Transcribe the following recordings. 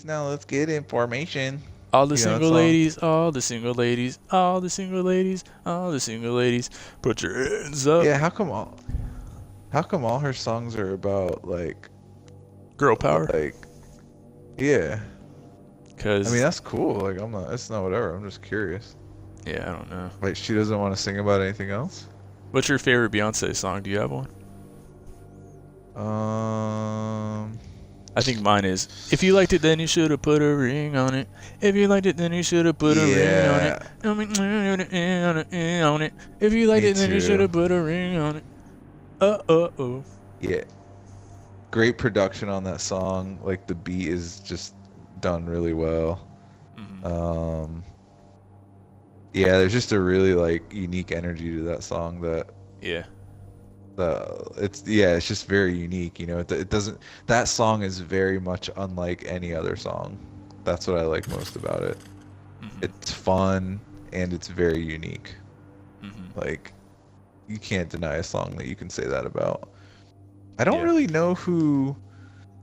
ladies, now let's get in formation. All the You know that single song? ladies, all the single ladies, all the single ladies, all the single ladies, put your hands up. Yeah, how come all her songs are about Girl power. like yeah. I mean, Cause, that's cool. Like I'm not it's not whatever. I'm just curious. yeah, I don't know. Like she doesn't want to sing about anything else? What's your favorite Beyonce song? Do you have one? Um I think mine is, if you liked it, then you should have put a ring on it. If you liked it, then you should have put a ring on it. yeah, On it. If you liked me it, then you should too. have put a ring on it. Oh. Yeah. Great production on that song. Like the beat is just done really well. Hmm. Um yeah, there's just a really like unique energy to that song Yeah. it's just very unique, you know. It doesn't that song is very much unlike any other song. That's what I like most about it. Hmm. It's fun and it's very unique. Hmm. Like you can't deny a song that you can say that about. I don't Yeah. really know who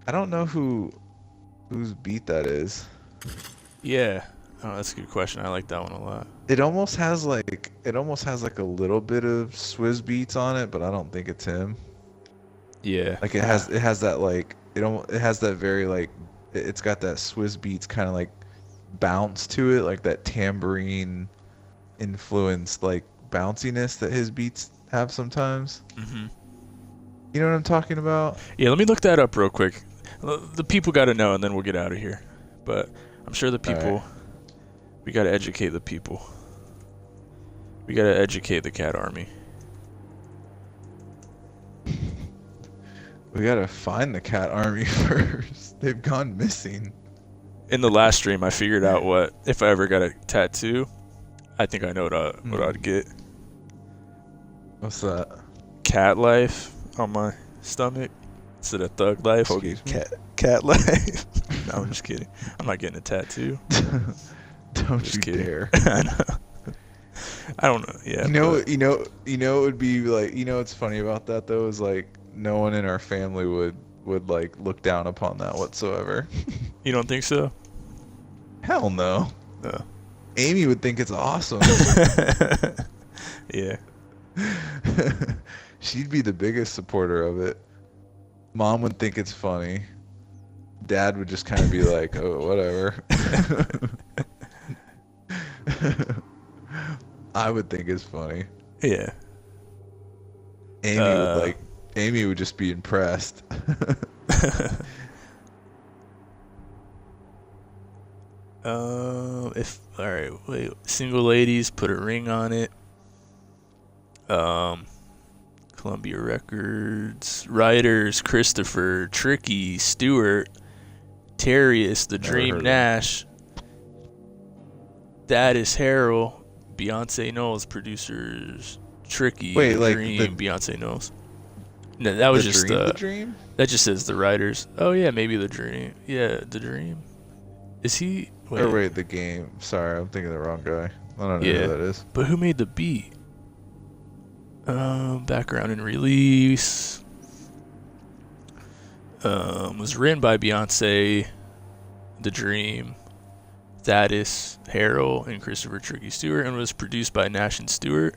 I don't know whose beat that is. Yeah. Oh, that's a good question. I like that one a lot. It almost has like a little bit of Swizz beats on it, but I don't think it's him. Yeah. Like Ah. it has that like it has that very like it's got that Swizz beats kind of like bounce to it, like that tambourine influenced like bounciness that his beats have sometimes. Hmm. You know what I'm talking about? Yeah, let me look that up real quick. The people got to know, and then we'll get out of here. But I'm sure the All right. people, we got to educate the people. We got to educate the cat army. We gotta find the cat army first. They've gone missing. In the last stream, I figured out what, if I ever got a tattoo, I think I know what Hmm. I'd get. What's that? Cat life on my stomach instead of thug life. I'll get Excuse me? cat life. No, I'm just kidding. I'm not getting a tattoo. I'm Don't just you kidding. dare. I know. I don't know. Yeah, but It would be like, what's funny about that though is like no one in our family would like look down upon that whatsoever. you don't think so? Hell no. No. Amy would think it's awesome. Yeah. She'd be the biggest supporter of it. Mom would think it's funny. Dad would just kind of be like, "Oh, whatever." I would think it's funny. Yeah. Amy would Uh. like Amy would just be impressed. If all right, wait. Single ladies, put a ring on it. Um. Columbia Records writers: Christopher, Tricky, Stewart, Terrius, The Never Dream heard of him. Nash. That is Harold. Beyonce Knowles producers. Tricky, Wait, The like Dream, Beyonce Knowles. No, that was just the dream? that just says the writers. Oh yeah, maybe The Dream. Yeah, The Dream. Is he? Or Wait. wait, the game. Sorry, I'm thinking the wrong guy. I don't know who Yeah, that is. but who made the beat? Background and release. Was written by Beyonce, The Dream, Thaddeus, Harold, and Christopher Tricky Stewart, and was produced by Nash and Stewart.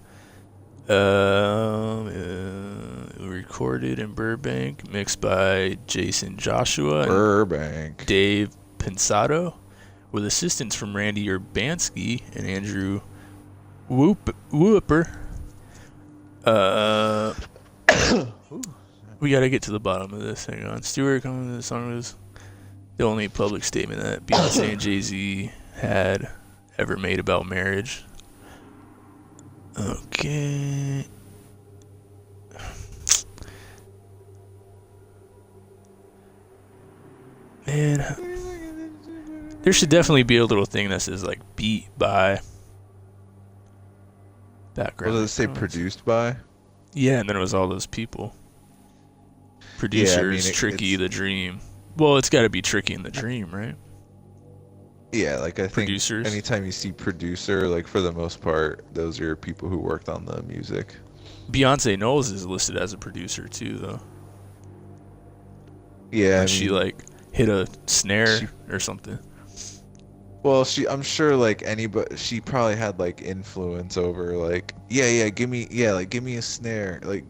Recorded in Burbank, mixed by Jason Joshua and Burbank. Dave Pensato, with assistance from Randy Urbanski and Andrew Whooper. Uh, we gotta get to the bottom of this. Hang on. Stewart coming to the song was the only public statement that Beyonce and Jay-Z had ever made about marriage. Okay. Man, there should definitely be a little thing that says like beat by What background. does it say? influence. Produced by? Yeah, and then it was all those people. Yeah, I mean Producers, Tricky, it's The Dream. Well, it's got to be Tricky and The Dream, right? yeah. Like I think Producers. anytime you see producer, like for the most part, those are people who worked on the music. Beyonce Knowles is listed as a producer too, though. Yeah, I But she mean, like hit a snare or something. Well, I'm sure like anybody, she probably had like influence over like, give me a snare, like,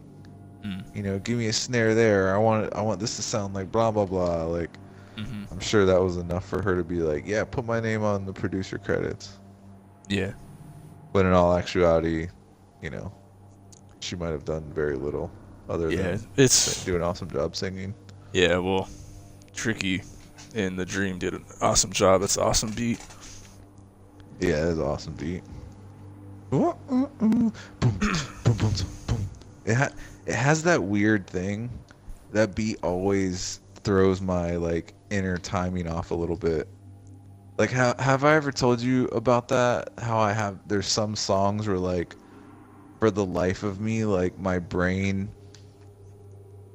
give me a snare there. I want this to sound like blah blah blah. Like, I'm sure that was enough for her to be like, yeah, put my name on the producer credits. Yeah. But in all actuality, she might have done very little other than do an awesome job singing. Yeah, well, Tricky and The Dream did an awesome job. It's an awesome beat. Yeah, it's an awesome beat. It has that weird thing. That beat always throws my like inner timing off a little bit. Like, have I ever told you about that? How there's some songs where like, for the life of me, like my brain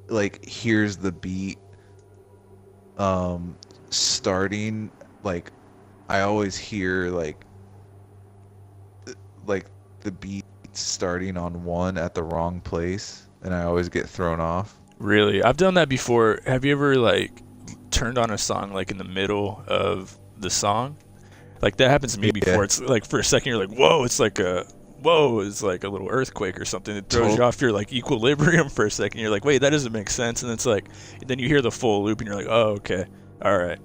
like hears the beat starting, like I always hear like the beat starting on one at the wrong place, and I always get thrown off. Really? I've done that before. Have you ever like turned on a song like in the middle of the song? Like that happens to me before. It's like for a second you're like, whoa, it's like a little earthquake or something. It throws you off your like equilibrium for a second. You're like, wait, that doesn't make sense. And it's like, then you hear the full loop and you're like, oh, okay, all right.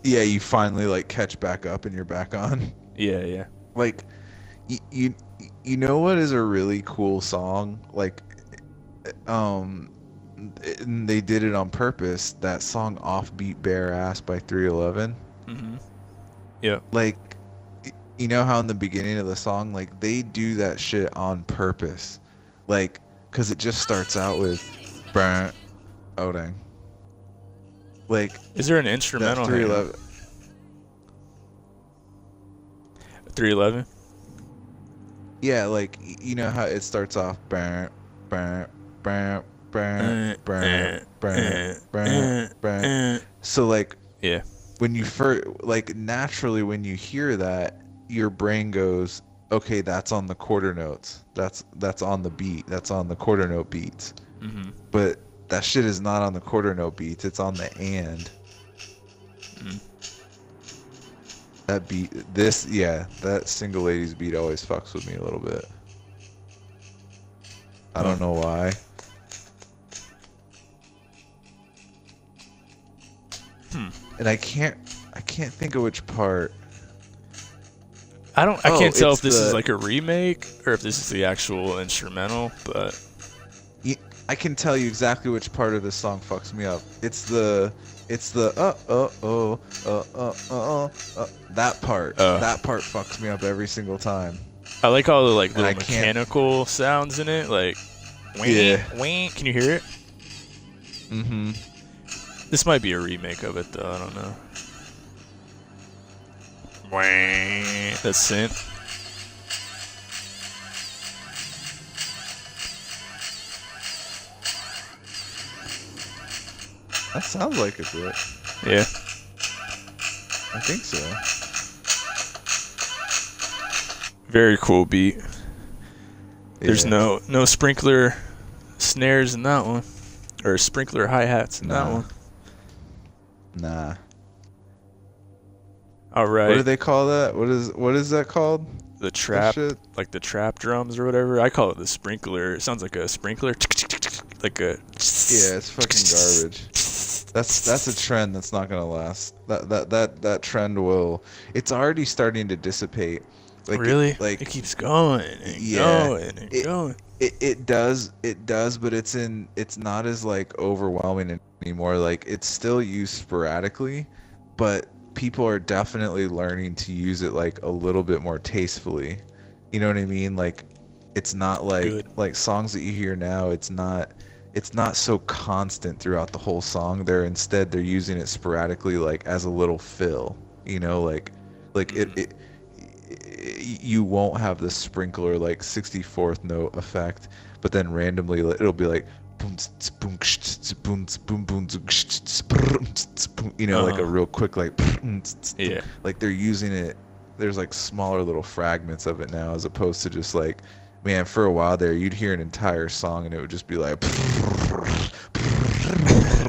Yeah, you finally like catch back up and you're back on. Yeah. Like, you know what is a really cool song? Like, they did it on purpose. That song "Offbeat Bare Ass" by 311. Yeah. Like, you know how in the beginning of the song, like they do that shit on purpose, like, cause it just starts out with, oh dang. Like, is there an instrumental? 311. 311. Yeah, like you know how it starts off, so like, yeah, when you like naturally when you hear that, your brain goes, okay, that's on the quarter notes, that's on the beat, that's on the quarter note beats. But that shit is not on the quarter note beats, it's on the and. That beat, that Single Ladies beat always fucks with me a little bit. I don't know why. And I can't think of which part. I can't tell if this is like a remake or if this is the actual instrumental, but I can tell you exactly which part of this song fucks me up. It's the that part. That part fucks me up every single time. I like all the like little mechanical sounds in it, like wing. Can you hear it? This might be a remake of it though. I don't know. That's synth. That sounds like it, bit. Yeah. I think so. Very cool beat. There's no sprinkler snares in that one, or sprinkler hi-hats in that one. Nah. All right. What do they call that? What is that called? The trap, like the trap drums or whatever. I call it the sprinkler. It sounds like a sprinkler, like a. Yeah, it's fucking garbage. That's a trend that's not gonna last. That trend will. It's already starting to dissipate. Like, really? It keeps going and going and going. It does, but it's not as like overwhelming anymore. Like, it's still used sporadically, but people are definitely learning to use it like a little bit more tastefully. You know what I mean? Like, it's not like songs that you hear now, it's not so constant throughout the whole song. They're using it sporadically, like as a little fill, like it you won't have the sprinkler like 64th note effect, but then randomly it'll be like like a real quick like like they're using it. There's like smaller little fragments of it now, as opposed to just like, man, for a while there you'd hear an entire song and it would just be like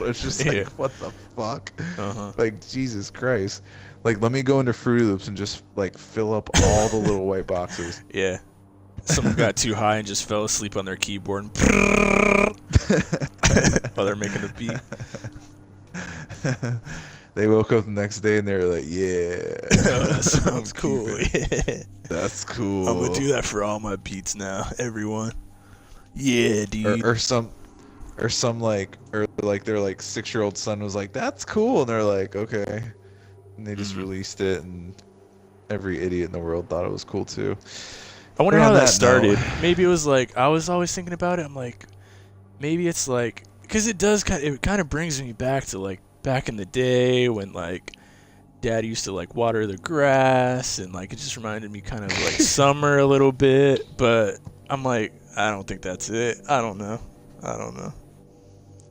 It's just like, Yeah. what the fuck? Uh-huh. Like, Jesus Christ. Like, let me go into Fruity Loops and just like fill up all the little white boxes. Yeah. Someone got too high and just fell asleep on their keyboard and while they're making the beat. They woke up the next day and they were like, yeah. Oh, that sounds cool. Yeah. That's cool. I'm gonna do that for all my beats now, everyone. Yeah, dude. Or some like, or like their like 6-year-old son was like, that's cool, and they're like, okay, and they just released it, and every idiot in the world thought it was cool too. I wonder But how on that that started. note- Maybe it was like, I was always thinking about it. I'm like, maybe it's like, because it kind of brings me back to like back in the day when like Dad used to like water the grass, and like it just reminded me kind of like summer a little bit. But I'm like, I don't think that's it. I don't know.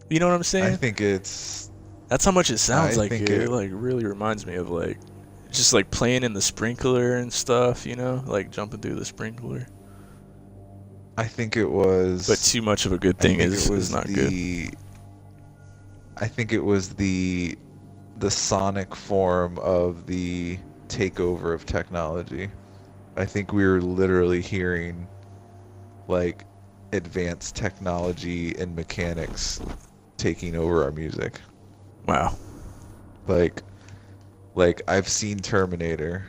You know what I'm saying? I think it's. That's how much it sounds I like. think It like really reminds me of like just like playing in the sprinkler and stuff, you know, like jumping through the sprinkler. I think it was. But too much of a good thing is not good. I think it was the sonic form of the takeover of technology. I think we were literally hearing like advanced technology and mechanics taking over our music. Wow. Like I've seen Terminator.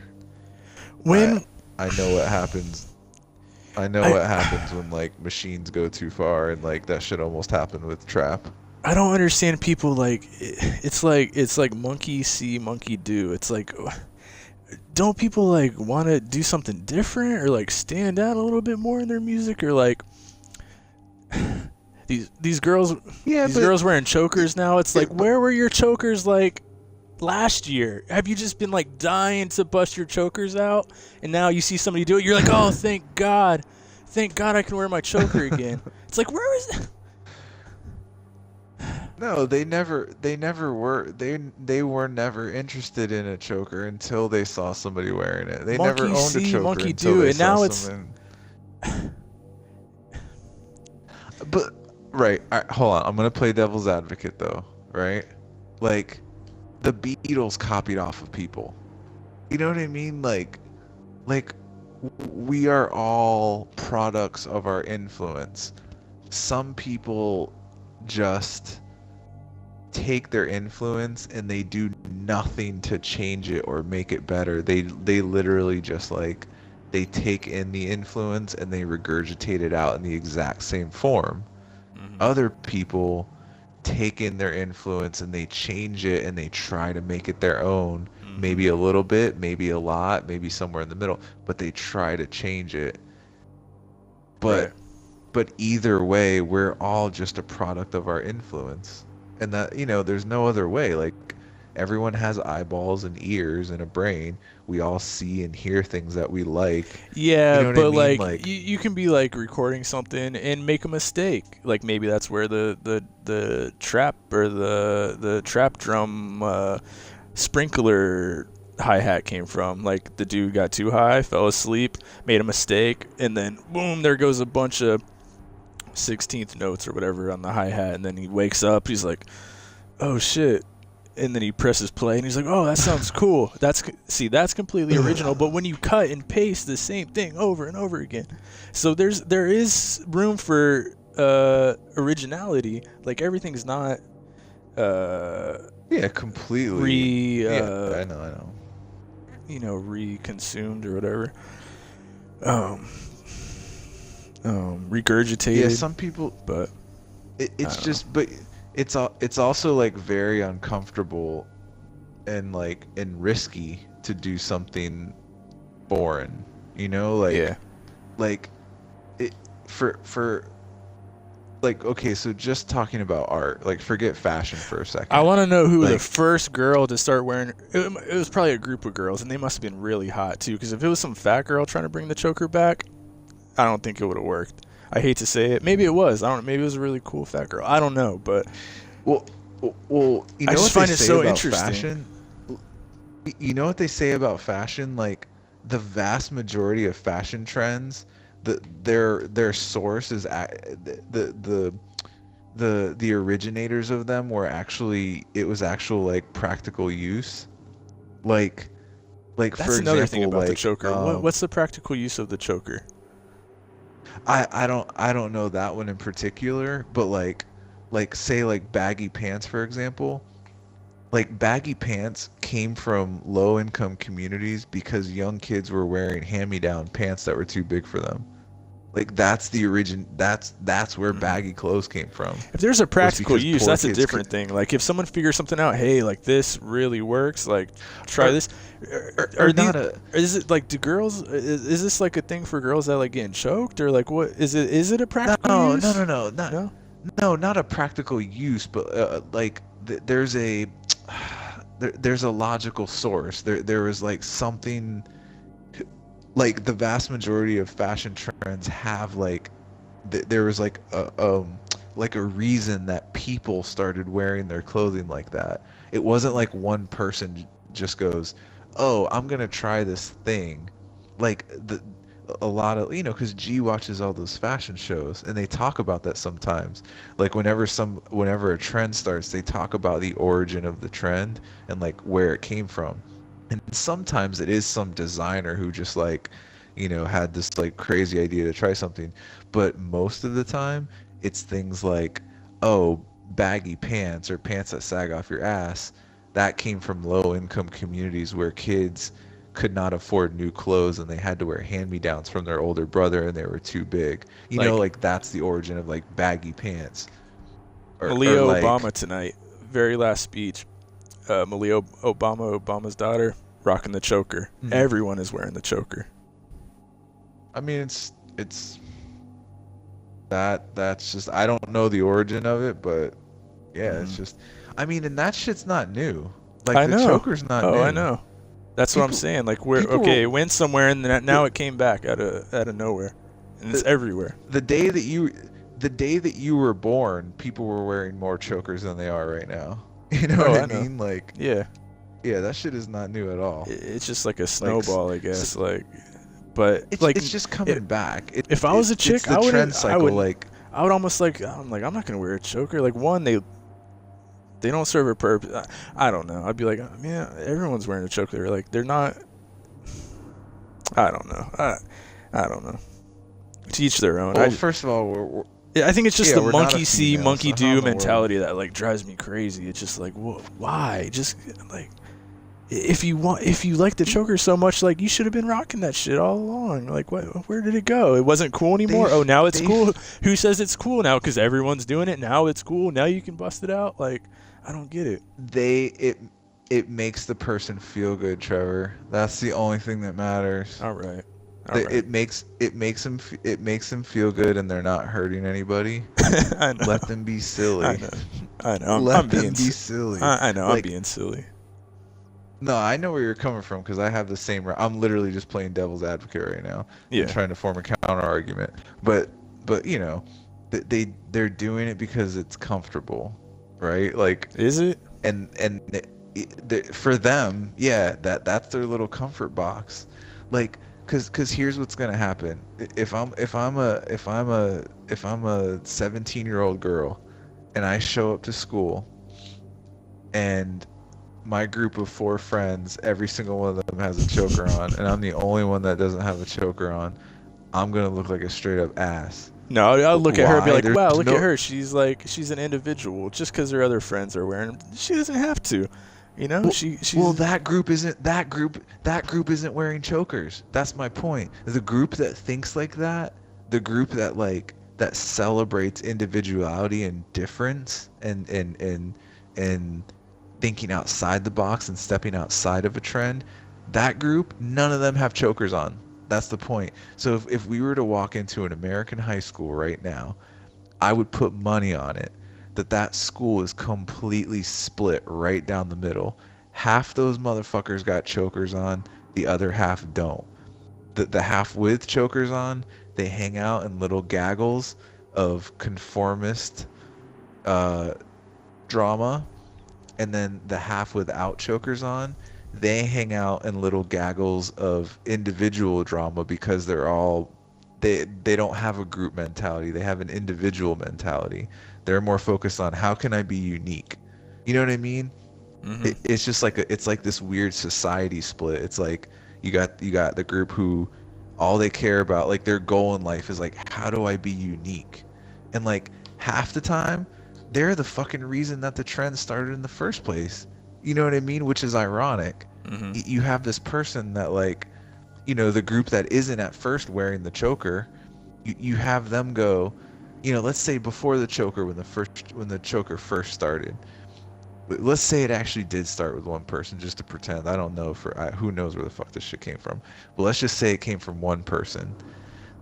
When I know what happens. I know what happens when like machines go too far, and like that shit almost happened with trap. I don't understand people like it's like monkey see, monkey do. It's like, don't people like want to do something different or like stand out a little bit more in their music, or like these girls girls wearing chokers now? It's like, where were your chokers like last year? Have you just been like dying to bust your chokers out, and now you see somebody do it, you're like, oh, thank God I can wear my choker again. It's like, where is it? No, they were never interested in a choker until they saw somebody wearing it. They never owned a choker monkey until do, they and saw now it's someone. But right, hold on. I'm gonna play devil's advocate though, right? Like, the Beatles copied off of people. You know what I mean? Like we are all products of our influence. Some people just take their influence and they do nothing to change it or make it better. They literally just like, they take in the influence and they regurgitate it out in the exact same form. Other people take in their influence and they change it and they try to make it their own. Maybe a little bit, maybe a lot, maybe somewhere in the middle, but they try to change it. But either way, we're all just a product of our influence. And that, you know, there's no other way. Like, everyone has eyeballs and ears and a brain. We all see and hear things that we like. Yeah, you know but I mean? like you can be like recording something and make a mistake. Like maybe that's where the trap or the trap drum sprinkler hi-hat came from. Like the dude got too high, fell asleep, made a mistake, and then boom, there goes a bunch of 16th notes or whatever on the hi-hat, and then he wakes up, he's like, oh shit, and then he presses play and he's like, oh, that sounds cool. That's completely original. But when you cut and paste the same thing over and over again, so there is room for originality. Like everything's not completely I know you know, reconsumed or whatever, regurgitated. Yeah, some people, but it's also like very uncomfortable and like and risky to do something foreign, you know, like like it for like, okay, so just talking about art, like forget fashion for a second. I want to know who like, the first girl to start wearing it was. Probably a group of girls, and they must have been really hot too, because if it was some fat girl trying to bring the choker back, I don't think it would have worked. I hate to say it. Maybe it was. I don't know. Maybe it was a really cool fat girl. I don't know, but well, you know, I just what find they it say so about interesting. Fashion? You know what they say about fashion? Like, the vast majority of fashion trends, their source is the the originators of them were actually, it was actual like practical use. Like That's for another thing example, about the like choker. What's the practical use of the choker? I don't know that one in particular, but like say like baggy pants, for example. Like baggy pants came from low income communities because young kids were wearing hand-me-down pants that were too big for them. Like that's the origin. That's where baggy clothes came from. If there's a Was practical because use, poor that's a kids different thing. Like if someone figures something out, hey, like this really works, like try or, this. or Are these? not a Is it like do girls? Is this like a thing for girls that like getting choked or like what is it? Is it a practical use? not No. no, not a practical use, but like there's a there's a logical source. There was like something, like the vast majority of fashion trends have like there was like a reason that people started wearing their clothing like that. It wasn't like one person just goes, "Oh, I'm gonna try this thing." Like a lot of, because G watches all those fashion shows and they talk about that sometimes. Like whenever a trend starts, they talk about the origin of the trend and like where it came from. And sometimes it is some designer who just like, had this like crazy idea to try something. But most of the time, it's things like, oh, baggy pants or pants that sag off your ass. That came from low income communities where kids could not afford new clothes and they had to wear hand-me-downs from their older brother and they were too big. Like Like that's the origin of like baggy pants. Or Malia like, Obama tonight, very last speech. Malia Obama's daughter, rocking the choker. Everyone is wearing the choker. I mean, it's that's just, I don't know the origin of it, but yeah, it's just, I mean, and that shit's not new. Like I the know. choker's not new. Oh, I know. That's what I'm saying. Like we're okay. It went somewhere and then now it came back out of nowhere, and it's everywhere. The day that you were born, people were wearing more chokers than they are right now. You know what I mean? Like, yeah, that shit is not new at all. it's just like a snowball, I guess. But it's just coming back. If I was a chick, it's the trend cycle. I would almost like. I'm not gonna wear a choker. Like one, they don't serve a purpose. I don't know. I'd be like, yeah, everyone's wearing a choker. Like they're not. I don't know. I don't know. To each their own. Well, first of all, I think it's just the monkey see, female, monkey so do mentality that like drives me crazy. It's just like, why? Just like, if you like the choker so much, like you should have been rocking that shit all along. Like, where did it go? It wasn't cool anymore. Oh, now it's cool. Who says it's cool now? Because everyone's doing it now. It's cool now. You can bust it out. Like, I don't get it. It makes the person feel good, Trevor. That's the only thing that matters. All right. It makes them feel good, and they're not hurting anybody. I know. Let them be silly. I know. Let them be silly. I know. I'm being silly. No, I know where you're coming from because I have the same. I'm literally just playing devil's advocate right now. Yeah. And trying to form a counter argument, but they're doing it because it's comfortable, right? Like, is it? And for them, yeah, that's their little comfort box, like. Cause here's what's gonna happen. If I'm a 17-year-old girl, and I show up to school, and my group of 4 friends, every single one of them has a choker on, and I'm the only one that doesn't have a choker on, I'm gonna look like a straight up ass. No, I'll look at her and be like, There's wow, look at her. She's an individual. Just because her other friends are wearing them, she doesn't have to. She's that group isn't wearing chokers. That's my point. The group that thinks like that, the group that celebrates individuality and difference and thinking outside the box and stepping outside of a trend, that group, none of them have chokers on. That's the point. So if we were to walk into an American high school right now, I would put money on it that school is completely split right down the middle. Half those motherfuckers got chokers on, the other half don't. The half with chokers on, they hang out in little gaggles of conformist drama, and then the half without chokers on, they hang out in little gaggles of individual drama because they're all they don't have a group mentality. They have an individual mentality. They're more focused on how can I be unique. You know what I mean? Mhm. It's just like it's like this weird society split. It's like you got the group who all they care about, like their goal in life is like how do I be unique? And like half the time they're the fucking reason that the trend started in the first place. You know what I mean? Which is ironic. Mhm. You have this person that like, the group that isn't at first wearing the choker, you have them go, let's say before the choker, when the choker first started. Let's say it actually did start with one person, just to pretend. I don't know who knows where the fuck this shit came from. But let's just say it came from one person.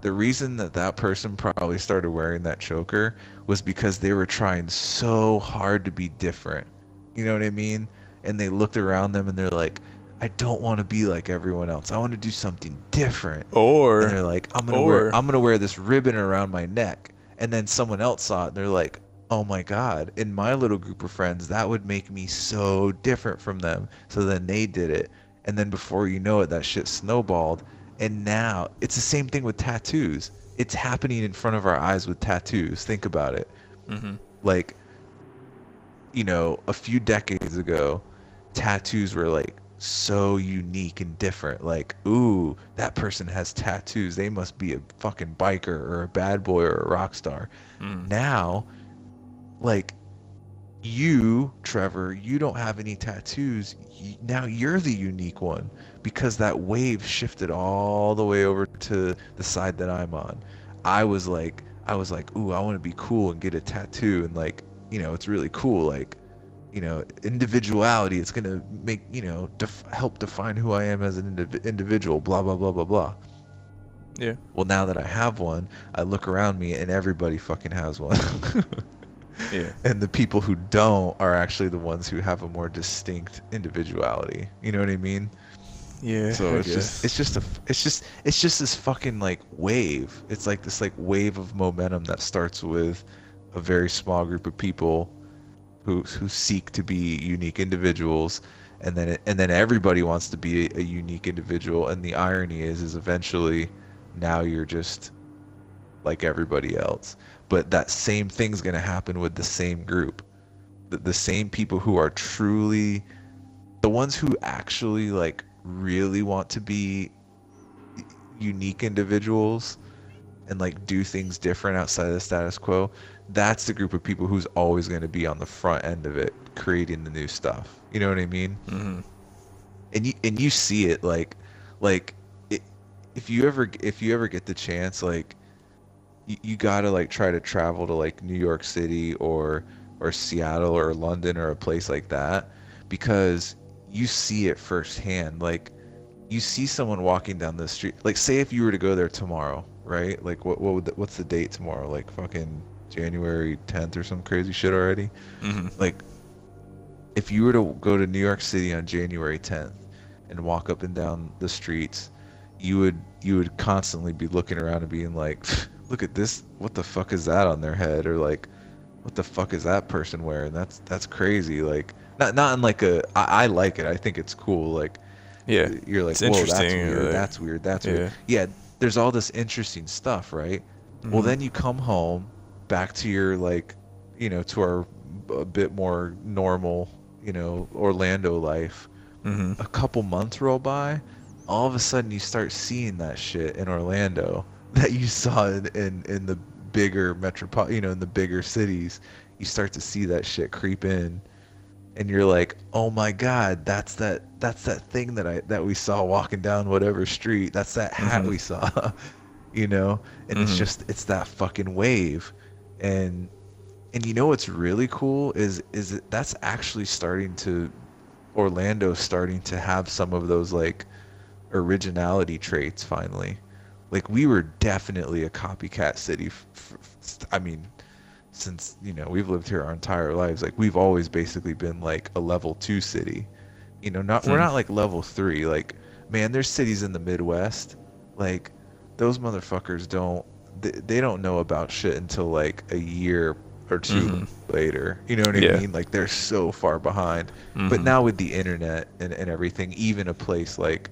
The reason that that person probably started wearing that choker was because they were trying so hard to be different. You know what I mean? And they looked around them and they're like, I don't want to be like everyone else. I want to do something different. And Or they're like, or I'm gonna wear this ribbon around my neck. And then someone else saw it and they're like, oh my God, in my little group of friends, that would make me so different from them. So then they did it. And then before you know it, that shit snowballed. And now it's the same thing with tattoos. It's happening in front of our eyes with tattoos. Think about it. Mhm. Like, a few decades ago, tattoos were like so unique and different. Like, ooh, that person has tattoos. They must be a fucking biker or a bad boy or a rock star. Mhm. Now, like, you, Trevor, you don't have any tattoos. Now you're the unique one because that wave shifted all the way over to the side that I'm on. I was like, ooh, I want to be cool and get a tattoo, and like, it's really cool. Like, individuality. It's gonna make, help define who I am as an individual. Blah blah blah blah blah. Yeah. Well, now that I have one, I look around me and everybody fucking has one. Yeah. And the people who don't are actually the ones who have a more distinct individuality. You know what I mean? Yeah, So I it's just guess. it's just a it's just this fucking like wave. It's like this like wave of momentum that starts with a very small group of people who seek to be unique individuals, and then everybody wants to be a unique individual. And the irony is eventually now you're just like everybody else. But that same thing's going to happen with the same group. The same people who are truly the ones who actually like really want to be unique individuals and like do things different outside of the status quo. That's the group of people who's always going to be on the front end of it, creating the new stuff. You know what I mean? Mhm. And you see it like it, if you ever get the chance, like you gotta like try to travel to like New York City or Seattle or London or a place like that, because you see it firsthand. Like you see someone walking down the street. Like say if you were to go there tomorrow, right? Like what's the date tomorrow? Like fucking January 10th or some crazy shit already. Mhm. Like if you were to go to New York City on January 10th and walk up and down the streets, you would constantly be looking around and being like, look at this, what the fuck is that on their head? Or like, what the fuck is that person wearing? That's crazy. Like not in like I like it. I think it's cool. Like Yeah. you're like, It's whoa, that's interesting. weird, that's weird, that's weird. Yeah. Yeah, there's all this interesting stuff, right? Well, Mhm. then you come home back to your like, to our a bit more normal, Orlando life. Mhm. A couple months roll by, all of a sudden you start seeing that shit in Orlando that you saw in the bigger in the bigger cities. You start to see that shit creep in, and you're like, oh my God, that's that thing that we saw walking down whatever street. That's that hat Mhm. we saw, you know? And Mhm. it's that fucking wave. And what's really cool is that's actually starting to Orlando's starting to have some of those like originality traits finally. Like we were definitely a copycat city. I mean, since we've lived here our entire lives, like we've always basically been like a level 2 city. Not we're Mhm. not like level 3. Like man, there's cities in the Midwest, like those motherfuckers they don't know about shit until like a year or two Mhm. later. You know what I Yeah. mean? Like they're so far behind. But Mhm. now with the internet and everything, even a place like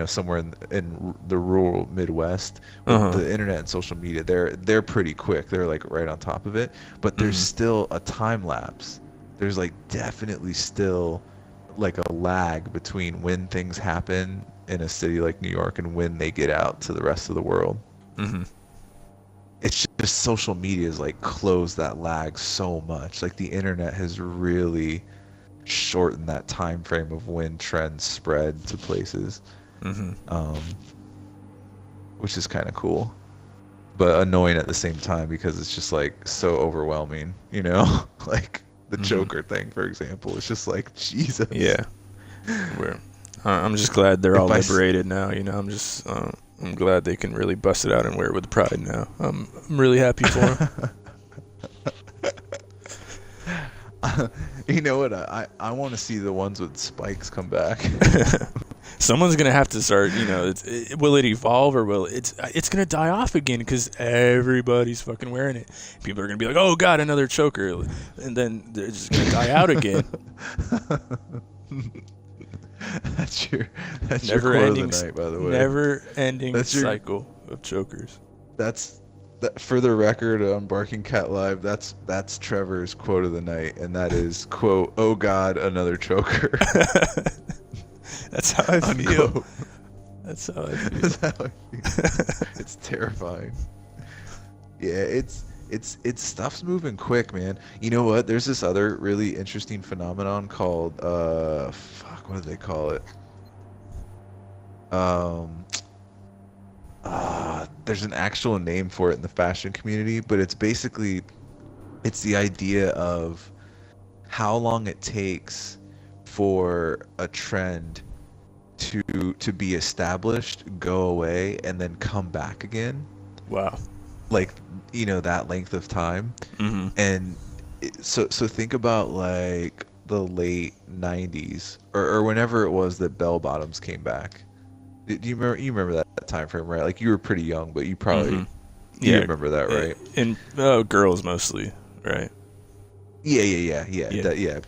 somewhere in the rural Midwest with Uh-huh. the internet and social media, they're pretty quick. They're like right on top of it, but there's Mhm. still a time lapse. There's like definitely still like a lag between when things happen in a city like New York and when they get out to the rest of the world. Mhm. It's just social media has like closed that lag so much. Like the internet has really shortened that time frame of when trends spread to places, Mhm. um, which is kind of cool, but annoying at the same time because it's just like so overwhelming, like the Mhm. choker thing, for example. It's just like Jesus. Yeah. We're, I'm just glad they're all If I liberated now. I'm glad they can really bust it out and wear it with pride now. I'm really happy for them. you know what? I want to see the ones with spikes come back. Someone's gonna have to start. Will it evolve or will it's gonna die off again because everybody's fucking wearing it. People are gonna be like, "Oh God, another choker," and then they're just gonna die out again. That's your that's your Never quote of the ending, night, by the way. never ending That's your cycle of chokers. that's that for the record on Barking Cat Live. That's Trevor's quote of the night, and that is quote, "Oh God, another choker." That's how I feel. Unquote. That's how I feel. That's how I feel. It's terrifying. Yeah, it's stuff's moving quick, man. You know what? There's this other really interesting phenomenon called fuck, what do they call it? Um there's an actual name for it in the fashion community, but it's the idea of how long it takes for a trend to be established, go away, and then come back again. Wow. Like, that length of time. Mm-hmm. And so think about like the late 90s or whenever it was that bell bottoms came back. Do you remember that time frame, right? Like you were pretty young, but you Mm-hmm. probably you Yeah. remember that, right? And girls mostly, right? Yeah. Yeah.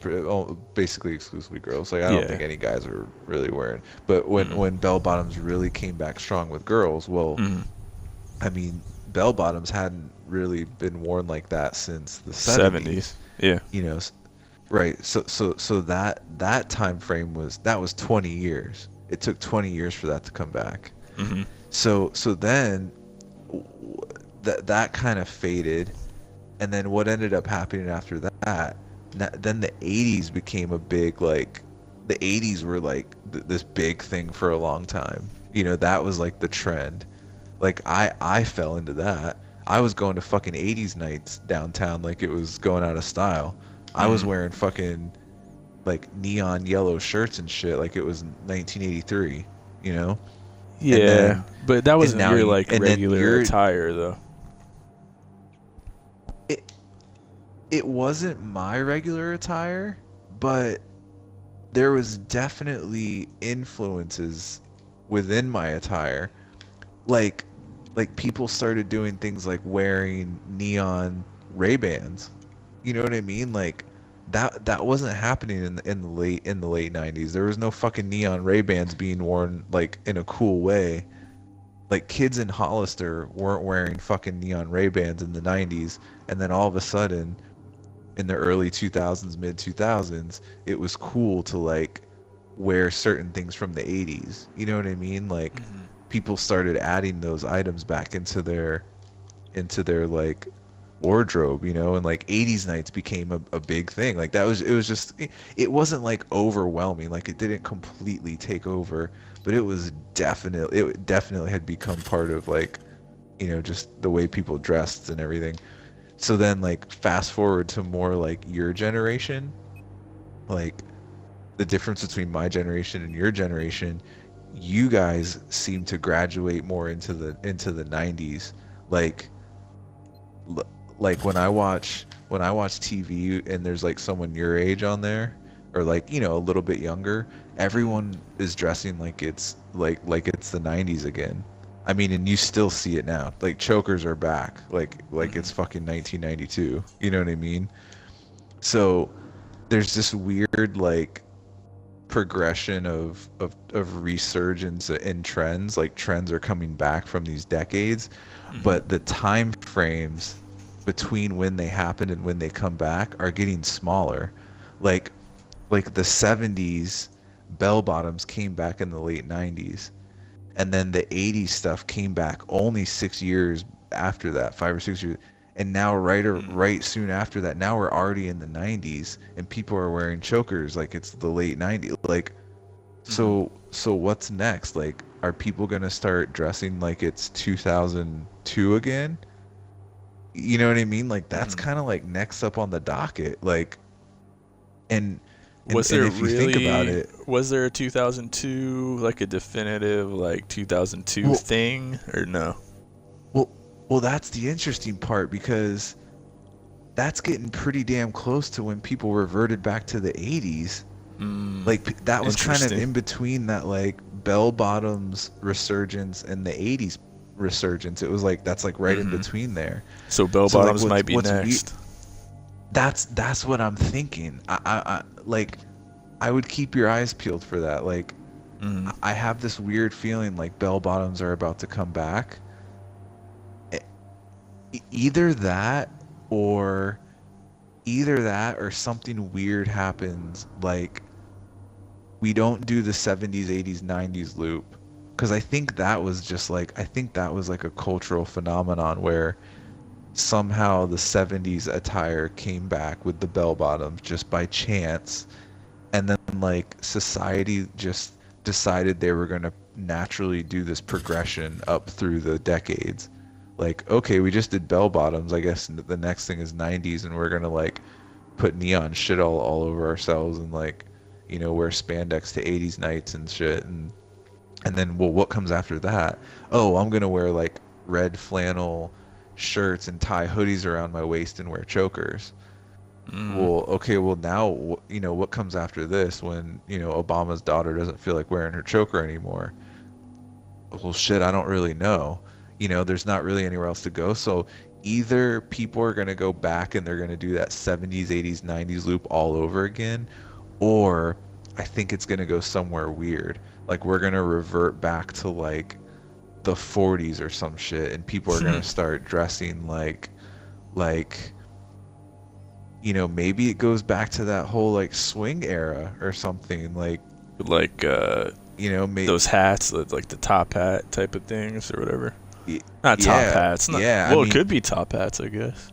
Basically exclusively girls. Like I don't Yeah. think any guys are really wearing. But when Mm-hmm. when bell bottoms really came back strong with girls, well, Mm-hmm. I mean, bell bottoms hadn't really been worn like that since the 70s. 70s. Yeah. Right. So that time frame was 20 years. It took 20 years for that to come back. Mm-hmm. So then that kind of faded, and then what ended up happening after that? Then the 80s became a big like the 80s were like this big thing for a long time. That was like the trend. Like I fell into that. I was going to fucking 80s nights downtown like it was going out of style. I was Mm-hmm. wearing fucking like neon yellow shirts and shit like it was 1983, you know? And Yeah, then but that and wasn't now your you like and then regular you're attire though. it it wasn't my regular attire, but there was definitely influences within my attire. Like like people started doing things like wearing neon Ray-Bans. You know what I mean? Like that wasn't happening in the late 90s. There was no fucking neon Ray-Bans being worn like in a cool way. Like kids in Hollister weren't wearing fucking neon Ray-Bans in the 90s, and then all of a sudden in the early 2000s, mid 2000s, it was cool to like wear certain things from the 80s. You know what I mean? Like Mm-hmm. people started adding those items back into their like wardrobe, and like 80s nights became a big thing. Like it wasn't like overwhelming, like it didn't completely take over, but it definitely had become part of like just the way people dressed and everything. So then like fast forward to more like your generation, like the difference between my generation and your generation, you guys seem to graduate more into the 90s. Like l- like when I watch TV and there's like someone your age on there or like a little bit younger, everyone is dressing like it's the 90s again. I mean, and you still see it now. Like chokers are back. Like Mm-hmm. it's fucking 1992. You know what I mean? So there's this weird like progression of resurgence in trends. Like trends are coming back from these decades, Mm-hmm. but the time frames between when they happen and when they come back are getting smaller. Like the 70s bell bottoms came back in the late 90s, and then the 80s stuff came back only 6 years after that, 5 or 6 years. And now right soon after that, now we're already in the 90s and people are wearing chokers like it's the late 90s. Like, Mm-hmm. so what's next? Like, are people gonna start dressing like it's 2002 again? You know what I mean? Like that's Mm-hmm. kind of like next up on the docket. Like, and Was and there if you think about really it, was there a 2002 like a definitive like 2002 well, thing or no? well, well, that's the interesting part because that's getting pretty damn close to when people reverted back to the 80s. Mm, Like that was kind of interesting. in between that like bell bottoms resurgence and the 80s resurgence. It was like that's like right in Mm-hmm. between there. So bell So like bottoms might be what's we next. that's what I'm thinking. I like I would keep your eyes peeled for that. Like Mm-hmm. I have this weird feeling like bell bottoms are about to come back. E- Either that or either that or something weird happens like we don't do the 70s, 80s, 90s loop. Because I think that was like a cultural phenomenon where somehow the 70s attire came back with the bell bottoms just by chance. And then like society just decided they were going to naturally do this progression up through the decades. Like, okay, we just did bell bottoms. I guess the next thing is 90s, and we're going to like put neon shit all over ourselves and like wear spandex to 80s nights and shit, and then well what comes after that? Oh, I'm gonna wear like red flannel shirts and tie hoodies around my waist and wear chokers. Mm. Well, okay, well now what comes after this when Obama's daughter doesn't feel like wearing her choker anymore? Well, shit, I don't really know. There's not really anywhere else to go. So either people are going to go back and they're going to do that 70s, 80s, 90s loop all over again, or I think it's going to go somewhere weird. Like we're going to revert back to like the 40s or some shit, and people are going to start dressing like maybe it goes back to that whole like swing era or something Like maybe. those hats, like the top hat type of things or whatever. Not top Yeah, hats. Not, yeah. I well, it mean, could be top hats, I guess.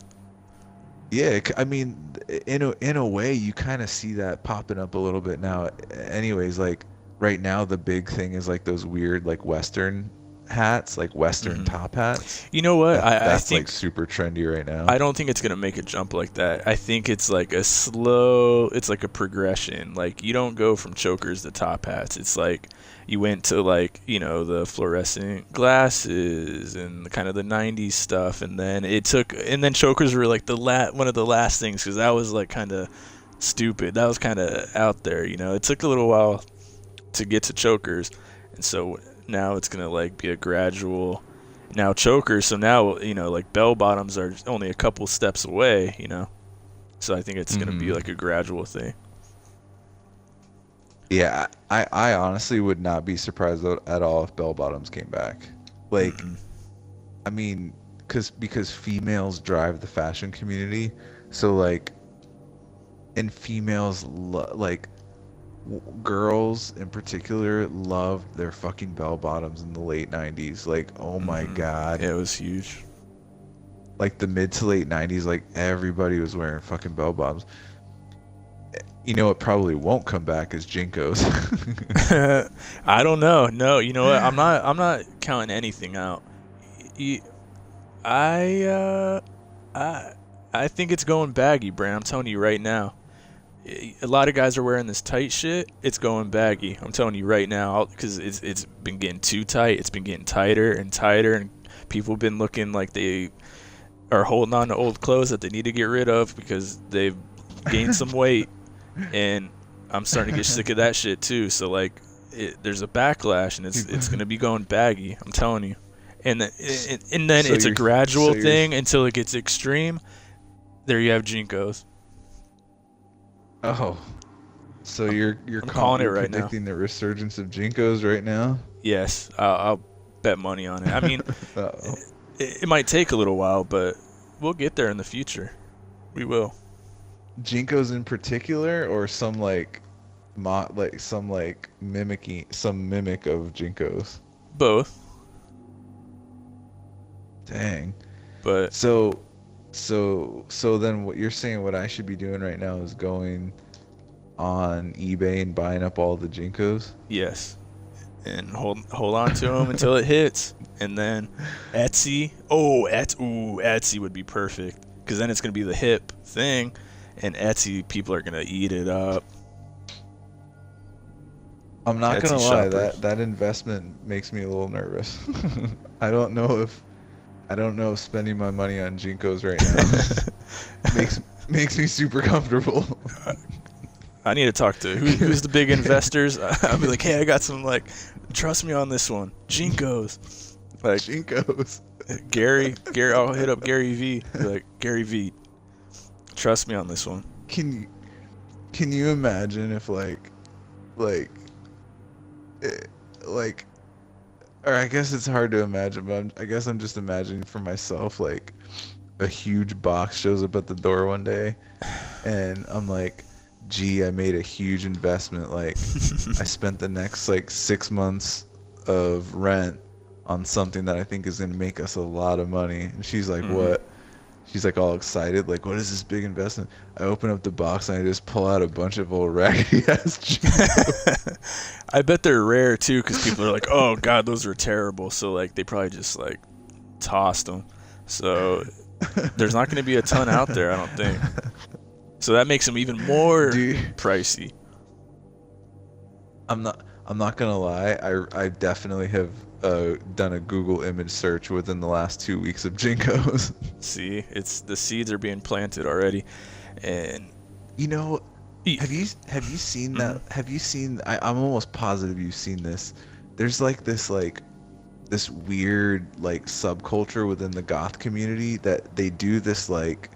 yeah. I mean, in a way, you kind of see that popping up a little bit now. Anyways, like right now, the big thing is like those weird like Western hats, like Western Hmm. top hats. You know what? I That's like think super trendy right now. I don't think it's gonna make a jump like that. I think it's like a slow. It's like a progression. Like you don't go from chokers to top hats. It's like you went to like the fluorescent glasses and kind of the '90s stuff, and then chokers were like one of the last things because that was like kind of stupid. That was kind of out there. It took a little while to get to chokers, and so now it's gonna like be a gradual now chokers. So now like bell bottoms are only a couple steps away. So I think it's gonna be Hmm. like a gradual thing. Yeah, I honestly would not be surprised at all if bell bottoms came back. Like, Mm-mm. I mean, because females drive the fashion community, so like, and females like girls in particular loved their fucking bell bottoms in the late 90s. Like, oh my Mm-hmm. God. Yeah, it was huge. Like the mid to late 90s, like everybody was wearing fucking bell bottoms. It probably won't come back as Jinkos. I don't know. No, you know what? I'm not counting anything out. Y- I I I think it's going baggy, Brand. I'm telling you right now. A lot of guys are wearing this tight shit. It's going baggy. I'm telling you right now because it's been getting too tight. It's been getting tighter and tighter, and people have been looking like they are holding on to old clothes that they need to get rid of because they've gained some weight, and I'm starting to get sick of that shit too. So like, there's a backlash, and it's gonna be going baggy. I'm telling you, and then So it's a you're so gradual you're thing until it gets extreme. There you have Jinkos. oh So you're I'm calling it you're right now. predicting the resurgence of Jinkos right now? Yes, I'll bet money on it. I mean, Uh-oh. it might take a little while, but we'll get there in the future. We will. Jinkos in particular, or some like some like mimicking some mimic of Jinkos? Both, Dang. but So so then what you're saying what I should be doing right now is going on eBay and buying up all the Jinkos? yes, and hold on to them until it hits, and then Etsy. Oh, Etsy would be perfect because then it's gonna be the hip thing, and Etsy people are gonna eat it up. I'm not Etsy gonna lie, shoppers. that investment makes me a little nervous. I don't know if spending my money on Jinkos right now makes me super comfortable. I need to talk to who's the big investors. I'll be like, hey, I got some like, trust me on this one, Jinkos. Like Jinkos. Gary, I'll hit up Gary V. Be like, Gary V, trust me on this one. Can you imagine if like eh, like or I guess it's hard to imagine, but I guess I'm just imagining for myself like a huge box shows up at the door one day and I'm like, gee, I made a huge investment. Like I spent the next like 6 months of rent on something that I think is gonna make us a lot of money. And she's like, Hmm. what? She's like all excited, like, what is this big investment? I open up the box and I just pull out a bunch of old raggedy ass Cheetos. I bet they're rare too, because people are like, oh god, those are terrible. So like they probably just like tossed them. So there's not going to be a ton out there, I don't think. So that makes them even more Dude, pricey. I'm not gonna lie. I definitely have done a Google image search within the last 2 weeks of Jinkos. See, it's the seeds are being planted already, and You know, e- have you seen mhm. that? Have you seen? I'm almost positive you've seen this. There's like this weird like subculture within the goth community that they do this like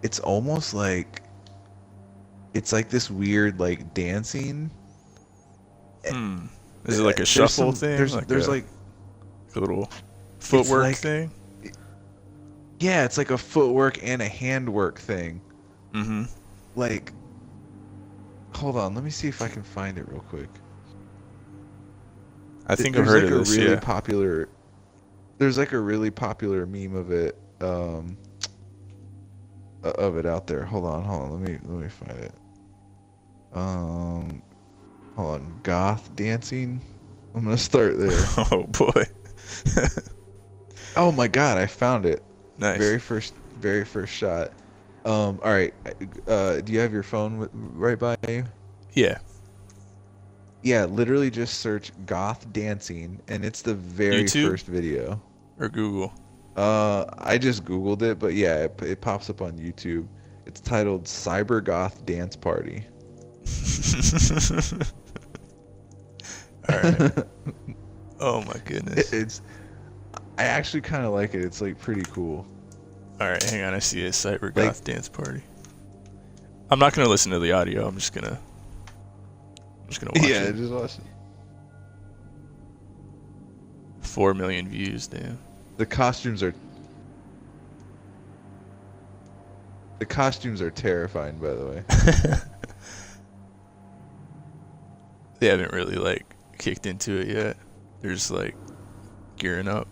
it's almost like it's like this weird like dancing. Hmm. Is it like a There's shuffle some thing, like there's like a little it's footwork like thing? yeah, it's like a footwork and a handwork thing. Mm-hmm. Like, hold on, let me see if I can find it real quick. I think I've There's heard like of a this. really Yeah. popular there's like a really popular meme of it out there. Hold on, let me find it. Um hold on, goth dancing. I'm gonna start there. Oh boy. Oh my god, I found it. Nice. Very first shot. All right. Do you have your phone right by you? Yeah. Yeah, literally just search goth dancing and it's the very YouTube first video. or Google? I just Googled it, but yeah, it pops up on YouTube. It's titled Cyber Goth Dance Party. All right. Oh my goodness. It's I actually kind of like it. It's like pretty cool. All right, hang on. I see a Cyber Like Goth dance party. I'm not gonna listen to the audio. I'm just gonna watch yeah, it. just watch it. 4 million views, damn. The costumes are terrifying, by the way. They haven't really like kicked into it yet. They're just like gearing up.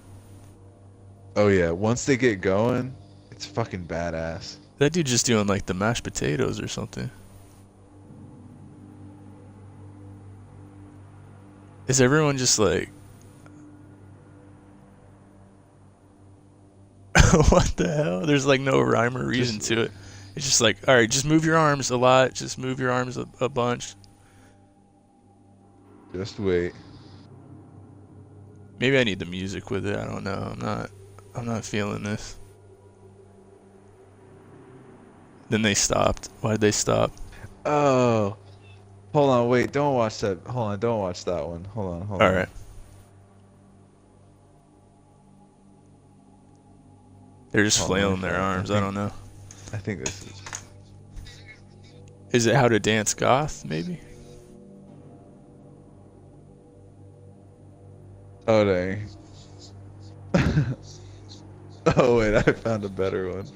Oh yeah, once they get going, it's fucking badass. That dude just doing like the mashed potatoes or something. Is everyone just like what the hell? There's like no rhyme or reason Just to it. It's just like, all right, just move your arms a lot. Just move your arms a bunch. just wait. Maybe I need the music with it. I don't know. I'm not feeling this. Then they stopped. Why did they stop? Oh, hold on, wait, don't watch that. Hold on, don't watch that one. Hold All on. right. They're just Hold on, let me flailing their find. arms. I don't know. I think this is. Is it How to Dance Goth, maybe? Oh dang. Oh wait, I found a better one.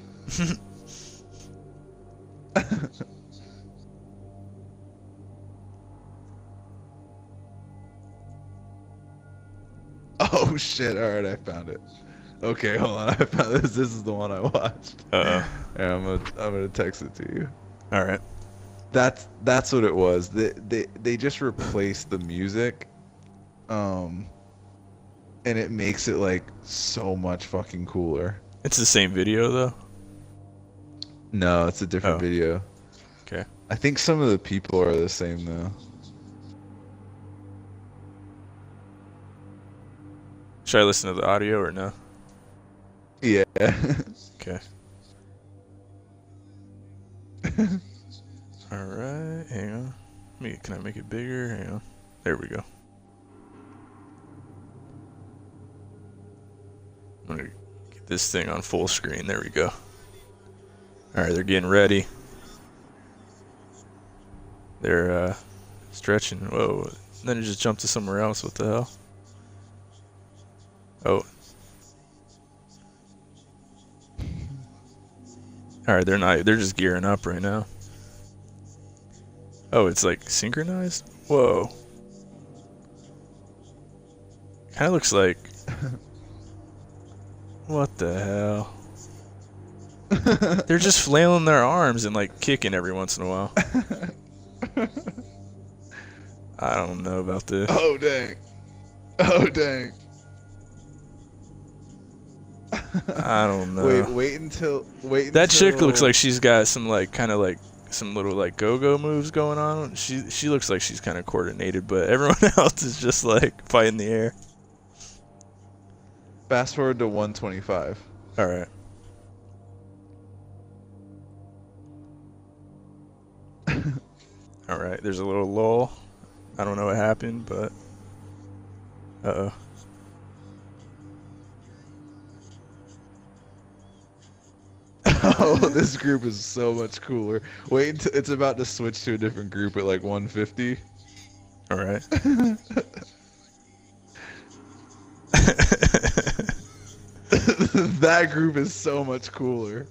Oh shit! All right, I found it. Okay, hold on. I found this. This is the one I watched. Yeah, I'm gonna text it to you. All right. That's what it was. They just replaced the music, and it makes it like so much fucking cooler. It's the same video though. No, it's a different video. Okay. I think some of the people are the same though. Should I listen to the audio or no? Yeah. Okay. All right. Hang on. Can I make it bigger? Hang on. There we go. I'm gonna get this thing on full screen. There we go. All right, they're getting ready. They're stretching. Whoa! Then it just jumped to somewhere else. What the hell? Oh. All right, they're not. They're just gearing up right now. Oh, it's like synchronized. Whoa. Kind of looks like. What the hell? They're just flailing their arms and like kicking every once in a while. I don't know about this. Oh dang. Oh dang. I don't know. Wait until that chick looks like she's got some like kind of like some little like go-go moves going on. She looks like she's kind of coordinated, but everyone else is just like fighting the air. Fast forward to 125. All right. All right. There's a little lull. I don't know what happened, but uh-oh. Oh, this group is so much cooler. Wait until it's about to switch to a different group at like 150. All right. That group is so much cooler.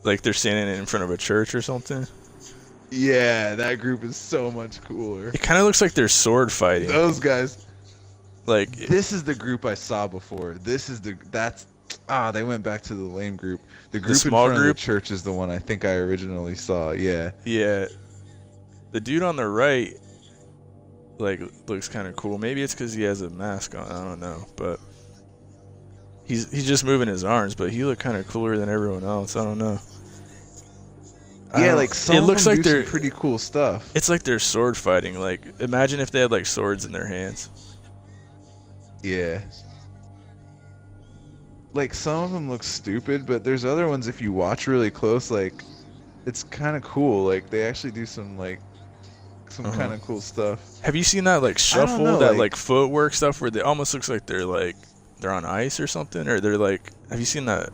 Like they're standing in front of a church or something? Yeah, that group is so much cooler. It kind of looks like they're sword fighting. Those guys. Like this is the group I saw before. They went back to the lame group. The group small in front group? of the church is the one I think I originally saw. Yeah. Yeah. The dude on the right like looks kind of cool. Maybe it's because he has a mask on. I don't know, but he's just moving his arms. But he looked kind of cooler than everyone else. I don't know. Yeah, like some of looks them like do they're some pretty cool stuff. It's like they're sword fighting. Like imagine if they had like swords in their hands. Yeah. Like some of them look stupid, but there's other ones if you watch really close, like it's kind of cool. Like they actually do some kind of cool stuff. Have you seen that like shuffle, know, that like footwork stuff where they almost looks like they're on ice or something, or they're like? Have you seen that?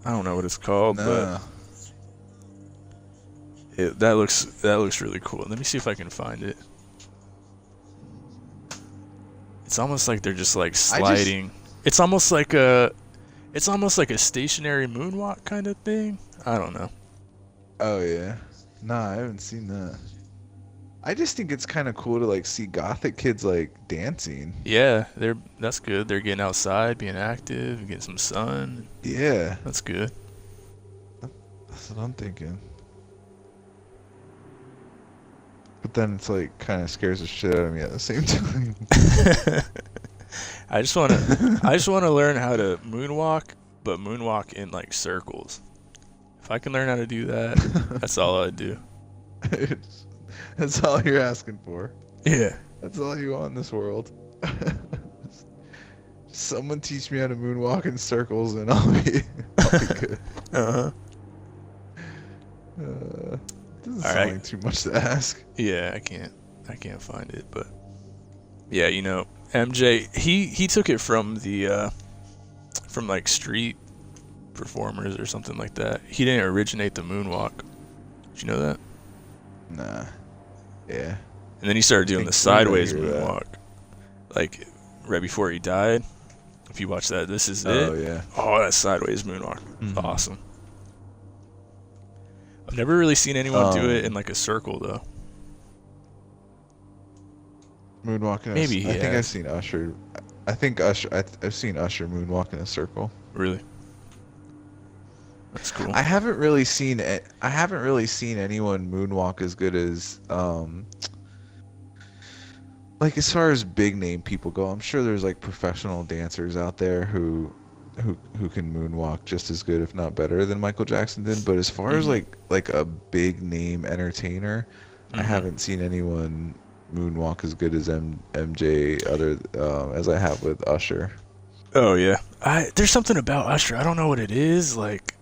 I don't know what it's called, Nah. but that looks really cool. Let me see if I can find it. It's almost like they're just like sliding. It's almost like a stationary moonwalk kind of thing. I don't know. Oh yeah. Nah, I haven't seen that. I just think it's kind of cool to like see gothic kids like dancing. Yeah, that's good. They're getting outside, being active, getting some sun. Yeah. That's good. That's what I'm thinking. But then it's like kind of scares the shit out of me at the same time. I just want to learn how to moonwalk, but moonwalk in like circles. If I can learn how to do that, that's all I'd do. That's all you're asking for. Yeah. That's all you want in this world. Someone teach me how to moonwalk in circles and I'll be good. Uh-huh. Doesn't sound like too much to ask. Yeah, I can't find it, but yeah, MJ, he took it from the from like street performers or something like that. He didn't originate the moonwalk. Did you know that? Nah. Yeah. And then he started doing the Think we gotta sideways hear that. moonwalk, like right before he died. If you watch that, This Is Oh It. yeah. Oh, that sideways moonwalk, Mhm. awesome. I've never really seen anyone do it in like a circle though. Moonwalking. Maybe he I think I've has. seen Usher. I think Usher. I've seen Usher moonwalk in a circle. Really? That's cool. I haven't really seen it. I haven't really seen anyone moonwalk as good as like as far as big name people go. I'm sure there's like professional dancers out there who can moonwalk just as good, if not better, than Michael Jackson did. But as far as Mhm. like a big name entertainer, I Mhm. haven't seen anyone moonwalk as good as MJ other as I have with Usher. Oh yeah. There's something about Usher. I don't know what it is. Like